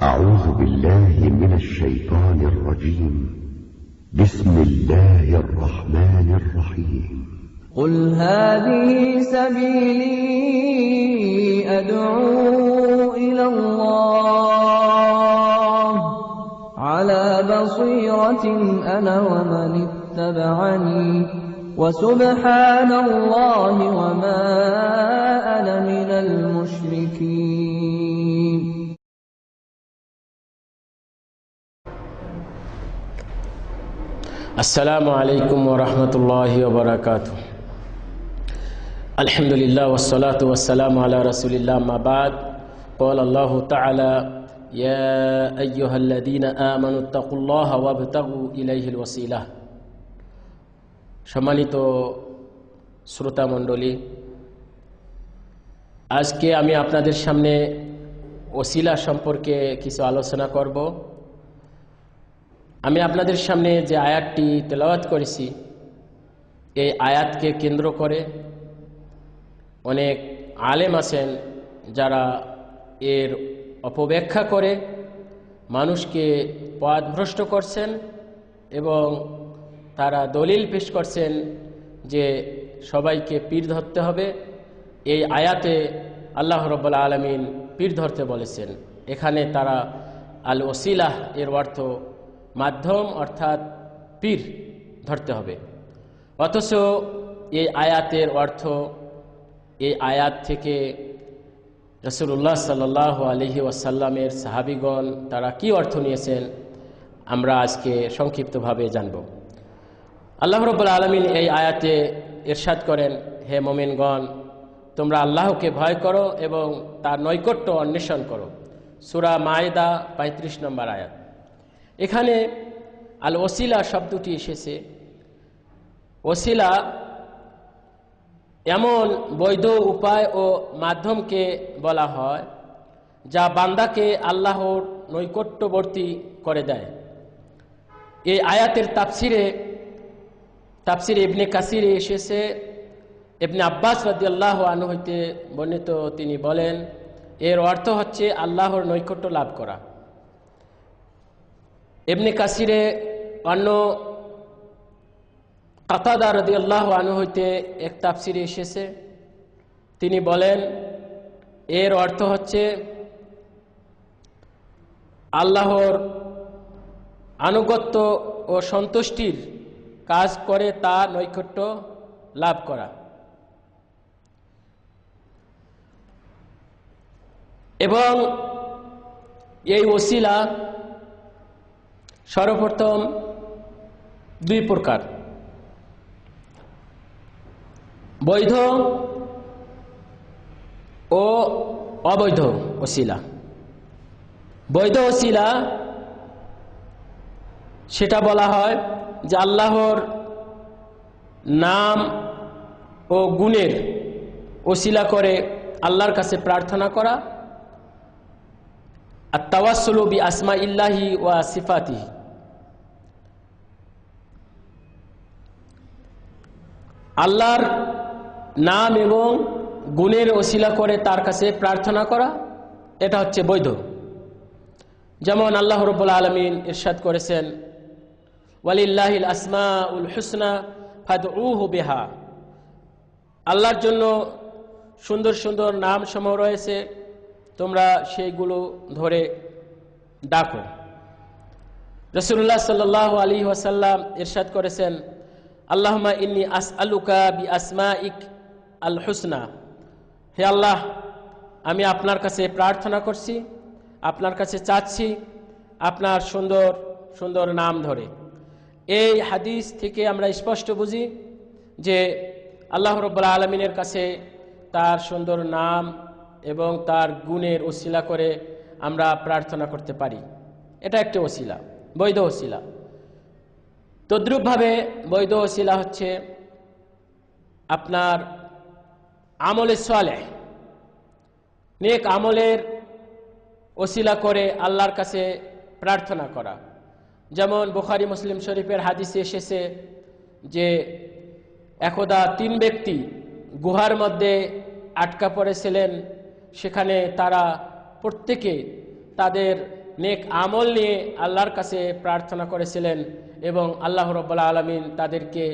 أعوذ بالله من الشيطان الرجيم. بسم الله الرحمن الرحيم. قل هذه سبيلي أدعو إلى الله على بصيرة أنا ومن اتبعني وسبحان الله وما أنا من المشركين. السلام عليكم ورحمة الله وبركاته. الحمد لله والصلاة والسلام على رسول الله. ما بعد، قال الله تعالى: يا أيها الذين آمنوا اتقوا الله وابتغوا إليه الوسيلة. সম্মানিত শ্রোতা মণ্ডলী, আজকে আমি আপনাদের সামনে ওসিলা সম্পর্কে কিছু আলোচনা করব। আমি আপনাদের সামনে যে আয়াতটি তেলাওয়াত করেছি, এই আয়াতকে কেন্দ্র করে অনেক আলেম আছেন যারা এর অপব্যাখ্যা করে মানুষকে পথভ্রষ্ট করছেন এবং তারা দলিল পেশ করছেন যে সবাইকে পীর ধরতে হবে। এই আয়াতে আল্লাহ রাব্বুল আলামিন পীর ধরতে বলেছেন। এখানে তারা আল ওসিলাহ এর অর্থ মাধ্যম অর্থাৎ পীর ধরতে হবে, অথচ এই আয়াতের অর্থ এই আয়াত থেকে রাসূলুল্লাহ সাল্লাল্লাহু আলাইহি ওয়াসাল্লামের সাহাবীগণ তারা কি অর্থ নিয়েছেন আমরা আজকে সংক্ষিপ্তভাবে জানব। আল্লাহ রাব্বুল আলামিন এই আয়াতে ইরশাদ করেন, হে মুমিনগণ, তোমরা আল্লাহকে ভয় করো এবং তার নৈকট্য অন্বেষণ করো। সূরা মায়েদা 35 নম্বর আয়াত। এখানে আল ওসিলা শব্দটি এসেছে। ওসিলা এমন বৈধ উপায় ও মাধ্যমকে বলা হয় যা বান্দাকে আল্লাহর নৈকট্যবর্তী করে দেয়। এই আয়াতের তাফসিরে ইবনে কাসিরে এসেছে, ইবনে আব্বাস রাদিয়াল্লাহু আনহু হইতে বর্ণিত, তিনি বলেন এর অর্থ হচ্ছে আল্লাহর নৈকট্য লাভ করা। ইবনে কাসিরে অন্য কাতাদা রাদিয়াল্লাহু আনহু হইতে এক তাফসিরে এসেছে, তিনি বলেন এর অর্থ হচ্ছে আল্লাহর আনুগত্য ও সন্তুষ্টির কাজ করে তার নৈকট্য লাভ করা। এবং এই ওসিলা সর্বপ্রথম দুই প্রকার, বৈধ ও অবৈধ ওসিলা। বৈধ ওসিলা সেটা বলা হয় যে আল্লাহর নাম ও গুণের ওসিলা করে আল্লাহর কাছে প্রার্থনা করা, আর তাওয়াসসুলু বি আসমাইল্লাহি ওয়া সিফাতিহি। আল্লাহর নাম এবং গুণের ওসিলা করে তার কাছে প্রার্থনা করা, এটা হচ্ছে বৈধ। যেমন আল্লাহ রাব্বুল আলামিন ইরশাদ করেছেন, ওয়ালিল্লাহিল আসমাউল হুসনা ফাদউহু বিহা। আল্লাহর জন্য সুন্দর সুন্দর নাম সমূহ রয়েছে, তোমরা সেইগুলো ধরে ডাকো। রাসূলুল্লাহ সাল্লাল্লাহু আলাইহি ওয়াসাল্লাম ইরশাদ করেছেন, আল্লাহুম্মা ইন্নী আসআলুকা বিআসমাইক আল হুসনা। হে আল্লাহ, আমি আপনার কাছে প্রার্থনা করছি, আপনার কাছে চাচ্ছি আপনার সুন্দর সুন্দর নাম ধরে। এই হাদিস থেকে আমরা স্পষ্ট বুঝি যে আল্লাহ রাব্বুল আলামিনের কাছে তার সুন্দর নাম এবং তার গুণের ওসিলা করে আমরা প্রার্থনা করতে পারি। এটা একটা ওসিলা, বৈধ ওসিলা। তদ্রূপভাবে বৈধ ওসিলা হচ্ছে আপনার আমলে সালেহ, নেক আমলের ওসিলা করে আল্লাহর কাছে প্রার্থনা করা। যেমন বুখারী মুসলিম শরীফের হাদিসে এসেছে যে একদা 3 ব্যক্তি গুহার মধ্যে আটকা পড়েছিলেন। সেখানে তারা প্রত্যেকে তাদের নেক আমল নিয়ে আল্লাহর কাছে প্রার্থনা করেছিলেন এবং আল্লাহ রাব্বুল আলামিন তাদেরকে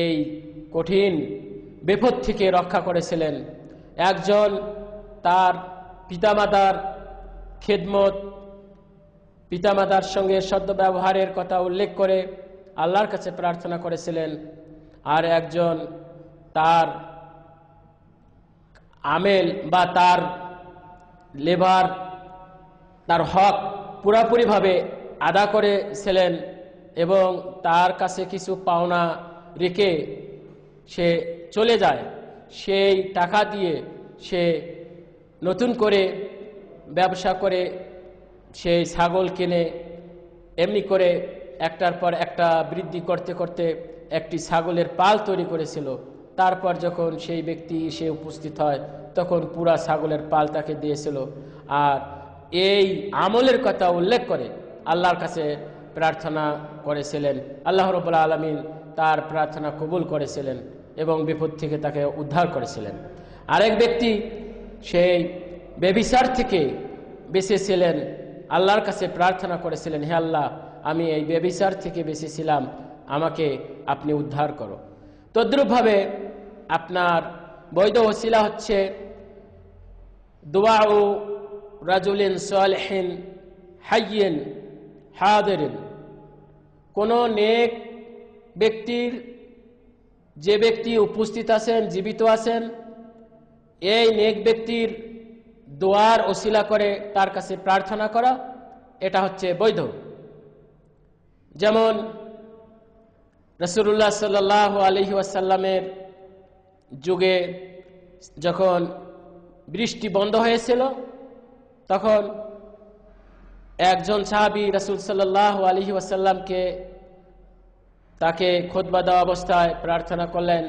এই কঠিন বিপদ থেকে রক্ষা করেছিলেন। একজন তার পিতামাতার খেদমত, পিতামাতার সঙ্গে সদ্ব্যবহারের কথা উল্লেখ করে আল্লাহর কাছে প্রার্থনা করেছিলেন, আর একজন তার আমেল বা তার লেবার, তার হক পুরাপুরিভাবে আদা করেছিলেন এবং তার কাছে কিছু পাওনা রেখে সে চলে যায়। সেই টাকা দিয়ে সে নতুন করে ব্যবসা করে সেই ছাগল কিনে, এমনি করে একটার পর একটা বৃদ্ধি করতে করতে একটি ছাগলের পাল তৈরি করেছিল। তারপর যখন সেই ব্যক্তি সে উপস্থিত হয় তখন পুরা ছাগলের পাল তাকে দিয়েছিল। আর এই আমলের কথা উল্লেখ করে আল্লাহর কাছে প্রার্থনা করেছিলেন। আল্লাহ রাব্বুল আলামিন তার প্রার্থনা কবুল করেছিলেন এবং বিপদ থেকে তাকে উদ্ধার করেছিলেন। আরেক ব্যক্তি সেই ব্যভিচার থেকে বেঁচেছিলেন, আল্লাহর কাছে প্রার্থনা করেছিলেন, হে আল্লাহ, আমি এই ব্যভিচার থেকে বেঁচেছিলাম, আমাকে আপনি উদ্ধার করো। তদ্রূপভাবে আপনার বৈধ ওসিলা হচ্ছে দুআউ রাজুলিন সালিহিন হাইয়িন হাদিরিন। কোনো নেক ব্যক্তির, যে ব্যক্তি উপস্থিত আছেন, জীবিত আছেন, এই নেক ব্যক্তির দোয়ার ওসিলা করে তার কাছে প্রার্থনা করা, এটা হচ্ছে বৈধ। যেমন রাসূলুল্লাহ সাল্লাল্লাহু আলাইহি ওয়াসাল্লামের যুগে যখন বৃষ্টি বন্ধ হয়েছিল তখন একজন সাহাবী রাসূল সাল্লাল্লাহু আলাইহি ওয়াসাল্লামকে তাকে খুতবা দেওয়া অবস্থায় প্রার্থনা করলেন,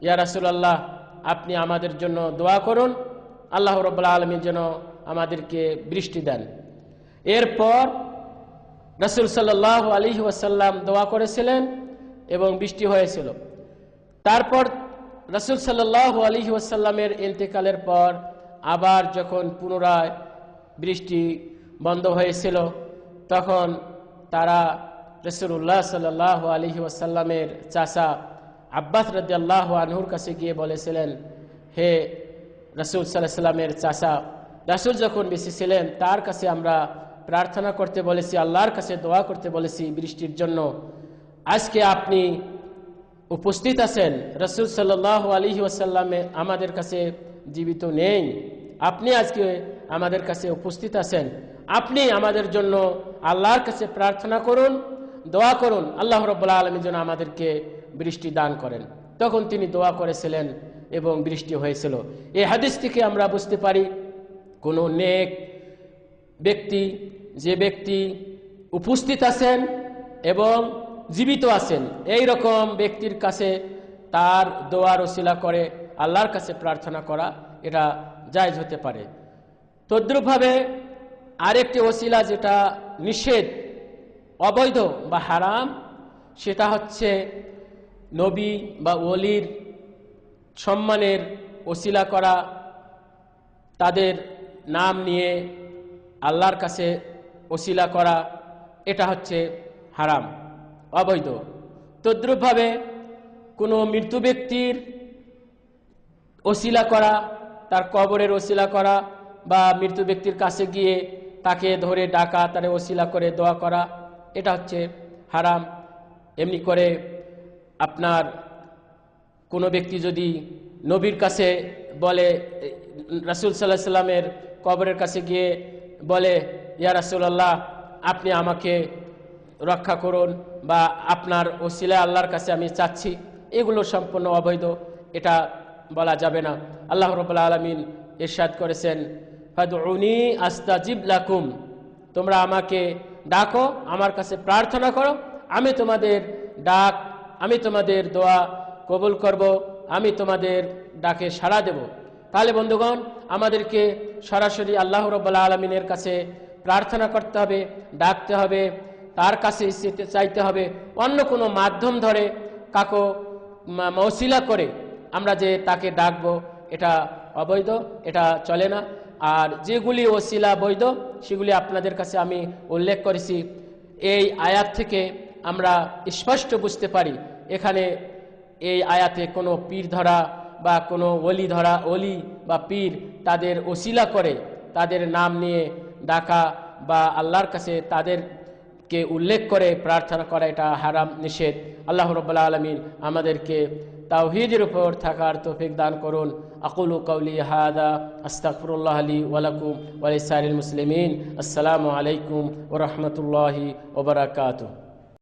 ইয়া রাসূলুল্লাহ, আপনি আমাদের জন্য দোয়া করুন, আল্লাহ রাব্বুল আলামিন যেন আমাদেরকে বৃষ্টি দেন। এরপর রাসূল সাল্লাল্লাহু আলাইহি ওয়াসাল্লাম দোয়া করেছিলেন এবং বৃষ্টি হয়েছিল। তারপর রাসূল সাল্লাল্লাহু আলাইহি ওয়াসাল্লামের ইন্তেকালের পর আবার যখন পুনরায় বৃষ্টি বন্ধ হয়েছিল তখন তারা রাসূলুল্লাহ সাল্লাল্লাহু আলাইহি ওয়াসাল্লামের চাচা আব্বাস রাদিয়াল্লাহু আনহুর কাছে গিয়ে বলেছিলেন, হে রাসূল সাল্লাল্লাহু আলাইহি ওয়াসাল্লামের চাচা, রাসূল যখন বেঁচে ছিলেন তার কাছে আমরা প্রার্থনা করতে বলেছি, আল্লাহর কাছে দোয়া করতে বলেছি বৃষ্টির জন্য। আজকে আপনি উপস্থিত আছেন, রাসূল সাল্লাল্লাহু আলাইহি ওয়াসাল্লামে আমাদের কাছে জীবিত নেই, আপনি আজকে আমাদের কাছে উপস্থিত আছেন, আপনি আমাদের জন্য আল্লাহর কাছে প্রার্থনা করুন, দোয়া করুন, আল্লাহ রাব্বুল আলামিন যেন আমাদেরকে বৃষ্টি দান করেন। তখন তিনি দোয়া করেছিলেন এবং বৃষ্টি হয়েছিল। এই হাদিস থেকে আমরা বুঝতে পারি কোনো নেক ব্যক্তি, যে ব্যক্তি উপস্থিত আছেন এবং জীবিত আছেন, এই রকম ব্যক্তির কাছে তার দোয়ার ওসিলা করে আল্লাহর কাছে প্রার্থনা করা, এটা জায়েজ হতে পারে। তদ্রূপভাবে আরেকটি ওসিলা যেটা নিষেধ, অবৈধ বা হারাম, সেটা হচ্ছে নবী বা ওলির সম্মানের ওসিলা করা, তাদের নাম নিয়ে আল্লাহর কাছে ওসিলা করা, এটা হচ্ছে হারাম, অবৈধ। তদ্রূপভাবে কোনো মৃত্যু ব্যক্তির ওসিলা করা, তার কবরের ওসিলা করা বা মৃত্যু ব্যক্তির কাছে গিয়ে তাকে ধরে ডাকা, তার ওসিলা করে দোয়া করা, এটা হচ্ছে হারাম। এমনি করে আপনার কোনো ব্যক্তি যদি নবীর কাছে বলে, রাসূল সাল্লাল্লাহু আলাইহি ওয়াসাল্লামের কবরের কাছে গিয়ে বলে, ইয়া রাসূলুল্লাহ, আপনি আমাকে রক্ষা করুন বা আপনার ওসিলা আল্লাহর কাছে আমি চাচ্ছি, এগুলো সম্পূর্ণ অবৈধ, এটা বলা যাবে না। আল্লাহ রাব্বুল আলামিন ইরশাদ করেছেন, ফাদউনি আস্তাজিব লাকুম, তোমরা আমাকে ডাকো, আমার কাছে প্রার্থনা করো, আমি তোমাদের ডাক, আমি তোমাদের দোয়া কবুল করব, আমি তোমাদের ডাকে সাড়া দেব। তাহলে বন্ধুগণ, আমাদেরকে সরাসরি আল্লাহ রাব্বুল আলামিনের কাছে প্রার্থনা করতে হবে, ডাকতে হবে, তার কাছে চাইতে হবে। অন্য কোনো মাধ্যম ধরে কাকো ওসিলা করে আমরা যে তাকে ডাকবো, এটা অবৈধ, এটা চলে না। আর যেগুলি ওসিলা বৈধ সেগুলি আপনাদের কাছে আমি উল্লেখ করেছি। এই আয়াত থেকে আমরা স্পষ্ট বুঝতে পারি এখানে এই আয়াতে কোনো পীর ধরা বা কোনো ওলি ধরা, ওলি বা পীর তাদের ওসিলা করে তাদের নাম নিয়ে ডাকা বা আল্লাহর কাছে তাদেরকে উল্লেখ করে প্রার্থনা করা, এটা হারাম, নিষেধ। আল্লাহ রাব্বুল আলামিন আমাদেরকে তাওহীদের উপর থাকার তৌফিক দান করুন। আকুলু কাওলি হাদা আস্তাগফিরুল্লাহ লি ওয়া লাকুম ওয়া লিসাইরিল মুসলিমিন। আসসালামু আলাইকুম ওয়া রাহমাতুল্লাহি ওয়া বারাকাতুহু।